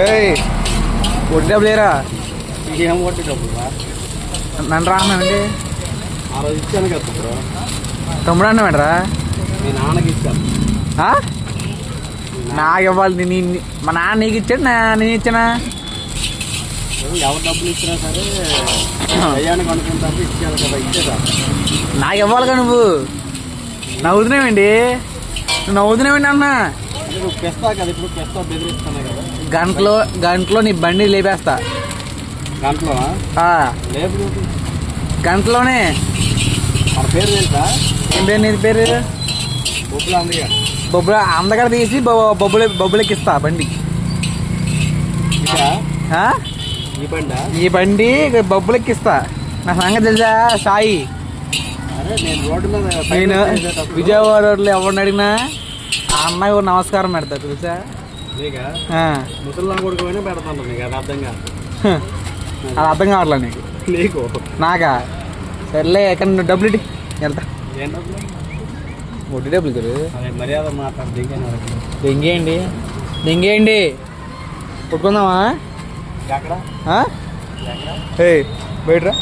ఏయ్ వడ్డీ డబ్బులు లేరా? ఏం వడ్డీ డబ్బులు రా? నన్ను రానండి. ఆ రోజు ఇచ్చాను కదా బ్రో. తమ్ముడు అన్నమాడరా? మీ నాన్నకి ఇచ్చాను. నాకు ఇవ్వాలి. మా నాన్న నీకు ఇచ్చాడు, నేను ఇచ్చానా? ఎవరు డబ్బులు ఇచ్చినా సరే అయ్యానికి అనుకుంటాను ఇచ్చాను కదా, ఇచ్చేదా? నాకు ఇవ్వాలిగా. నువ్వు నవ్వుతున్నావేంటి? నువ్వు నవ్వుతున్నావేంటి అన్న? నువ్వు తెస్తా కదా, ఇప్పుడు తెస్తా బెదిరిస్తాను కదా. గంటలో నీ బండి లేపేస్తా. గంటలో లేపు గంటలోనే. మన పేరు తెలుసా? ఏం పేరు నీది? పేరు బొబ్బులు అందుగా. బొబ్బుల అందగడ తీసి బొబ్బులెక్కిస్తా బండి. ఈ బండి బొబ్బులెక్కిస్తా. నా సంగతి తెలుసా సాయి? అరే నేను రోడ్డు మీద నేను విజయవాడ రోడ్లో ఎవరిని అడిగినా ఆ అన్నయ్య నమస్కారం పెడతా తెలుసా? ముసలినా కొడుకునే పెడతాను. నీకు అది అర్థం కాదు. అది అర్థం కావట్లే నీకు? నీకు నాకా? సర్లే ఎక్కడ నువ్వు డబ్బులు ఇటు వెళ్తా. ఏం డబ్బులు? వడ్డీ డబ్బులు కదా. అదే మర్యాద మాట్లాడు. దింగేయండి కొట్టుకుందామా? ఎక్కడ బయటరా.